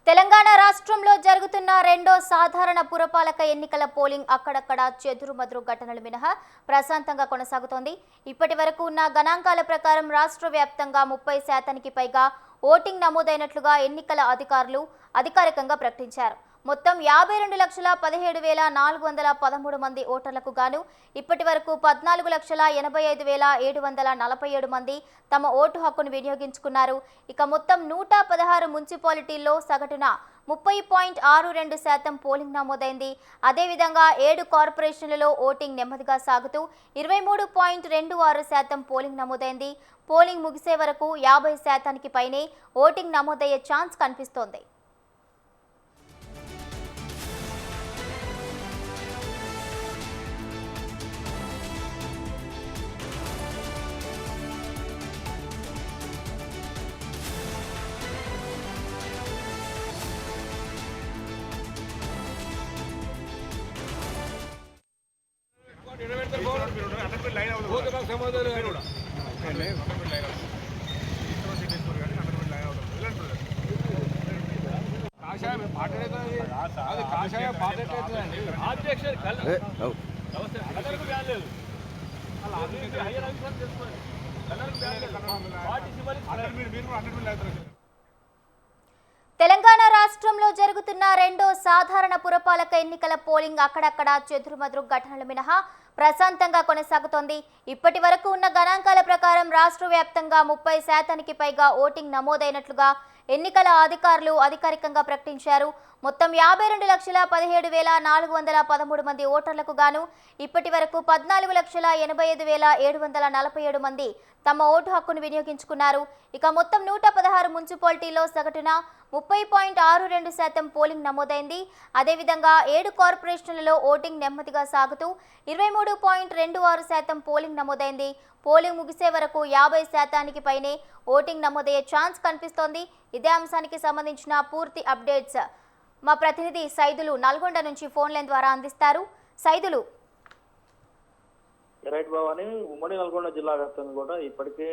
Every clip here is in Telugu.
తెలంగాణ రాష్ట్రంలో జరుగుతున్న రెండో సాధారణ పురపాలక ఎన్నికల పోలింగ్ అక్కడక్కడ చెదురుమదురు ఘటనలు మినహా ప్రశాంతంగా కొనసాగుతోంది. ఇప్పటి వరకు ఉన్న గణాంకాల ప్రకారం రాష్ట్ర వ్యాప్తంగా 30% పైగా ఓటింగ్ నమోదైనట్లుగా ఎన్నికల అధికారులు అధికారికంగా ప్రకటించారు. మొత్తం 52,17,413 మంది ఓటర్లకు గాను ఇప్పటి వరకు 14,85,747 మంది తమ ఓటు హక్కును వినియోగించుకున్నారు. ఇక మొత్తం 116 మున్సిపాలిటీల్లో సగటున 30.62% పోలింగ్ నమోదైంది. అదేవిధంగా 7 కార్పొరేషన్లలో ఓటింగ్ నెమ్మదిగా సాగుతూ 23.26% పోలింగ్ నమోదైంది. పోలింగ్ ముగిసే వరకు 50% పైనే ఓటింగ్ నమోదయ్యే ఛాన్స్ కనిపిస్తోంది. తెలంగాణ రాష్ట్రంలో జరుగుతున్న రెండో సాధారణ పురపాలక ఎన్నికల పోలింగ్ అక్కడక్కడ చెదురుమదురు ఘటనలు మినహా ప్రశాంతంగా కొనసాగుతోంది. ఇప్పటి వరకు ఉన్న గణాంకాల ప్రకారం రాష్ట్ర వ్యాప్తంగా 30% పైగా ఓటింగ్ నమోదైనట్లుగా ఎన్నికల అధికారులు అధికారికంగా ప్రకటించారు. మొత్తం 52,17,413 మంది ఓటర్లకు గాను ఇప్పటి వరకు 14,85,747 మంది తమ ఓటు హక్కును వినియోగించుకున్నారు. ఇక మొత్తం 116 మున్సిపాలిటీల్లో సగటున 30.62% పోలింగ్ నమోదైంది. అదేవిధంగా 7 కార్పొరేషన్లలో ఓటింగ్ నెమ్మదిగా సాగుతూ 23.26% పోలింగ్ నమోదైంది. పోలింగ్ ముగిసే వరకు 50% పైనే ఓటింగ్ నమోదయ్యే ఛాన్స్ కనిపిస్తోంది. ఇదే అంశానికి సంబంధించిన పూర్తి అప్డేట్స్ మా ప్రతినిధి సైదులు నల్గొండ నుంచి ఫోన్ లైన్ ద్వారా అందిస్తారు. సైదులు. రైట్ భవాని, ఉమ్మడి నల్గొండ జిల్లా వ్యాప్తంగా కూడా ఇప్పటికే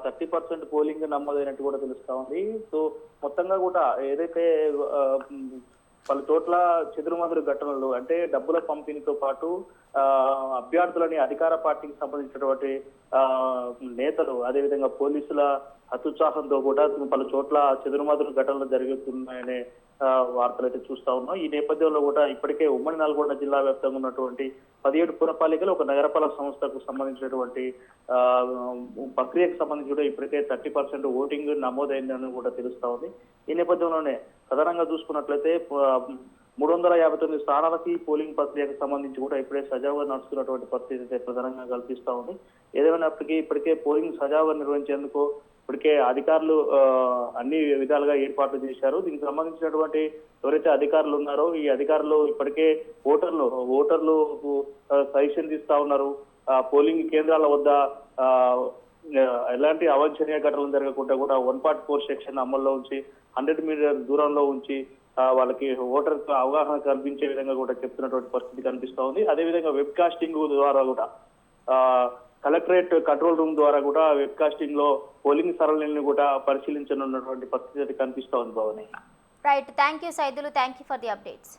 30% పోలింగ్ నమోదైనట్టు కూడా తెలుస్తా ఉంది. సో మొత్తంగా కూడా ఏదైతే పలు చోట్ల చెదురుమదురు ఘటనలు అంటే డబ్బుల పంపిణీతో పాటు అభ్యర్థులని అధికార పార్టీకి సంబంధించినటువంటి నేతలు అదేవిధంగా పోలీసుల అత్యుత్సాహంతో కూడా పలు చోట్ల చెదురుమదురు ఘటనలు జరుగుతున్నాయనే వార్తలు అయితే చూస్తా ఉన్నాం. ఈ నేపథ్యంలో కూడా ఇప్పటికే ఉమ్మడి నల్గొండ జిల్లా వ్యాప్తంగా ఉన్నటువంటి 17 పురపాలికలు ఒక నగరపాలక సంస్థకు సంబంధించినటువంటి ప్రక్రియకు సంబంధించి కూడా ఇప్పటికే 30% ఓటింగ్ నమోదైందని కూడా తెలుస్తా ఉంది. ఈ నేపథ్యంలోనే ప్రధానంగా చూసుకున్నట్లయితే 359 స్థానాలకి పోలింగ్ ప్రక్రియకు సంబంధించి కూడా ఇప్పుడే సజావుగా నడుస్తున్నటువంటి పరిస్థితి అయితే ప్రధానంగా కల్పిస్తా ఉంది. ఏదేమైనప్పటికీ ఇప్పటికే పోలింగ్ సజావుగా నిర్వహించేందుకు ఇప్పటికే అధికారులు అన్ని విధాలుగా ఏర్పాట్లు చేశారు. దీనికి సంబంధించినటువంటి ఎవరైతే అధికారులు ఉన్నారో ఈ అధికారులు ఇప్పటికే ఓటర్లు సజెషన్ ఇస్తా ఉన్నారు. పోలింగ్ కేంద్రాల వద్ద ఎలాంటి అవాంఛనీయ ఘటనలు జరగకుండా కూడా 144 సెక్షన్ అమల్లో ఉంచి 100 మీటర్ దూరంలో ఉంచి వాళ్ళకి ఓటర్ అవగాహన కల్పించే విధంగా కూడా చెప్తున్నటువంటి పరిస్థితి కనిపిస్తా ఉంది. అదేవిధంగా వెబ్ కాస్టింగ్ ద్వారా కూడా కలెక్టరేట్ కంట్రోల్ రూమ్ ద్వారా కూడా వెబ్ కాస్టింగ్ లో పోలింగ్ సరళిని కూడా పరిశీలించనున్నటువంటి పరిస్థితి కనిపిస్తా ఉంది Bhavani. Right, thank you Saidulu, thank you for the updates.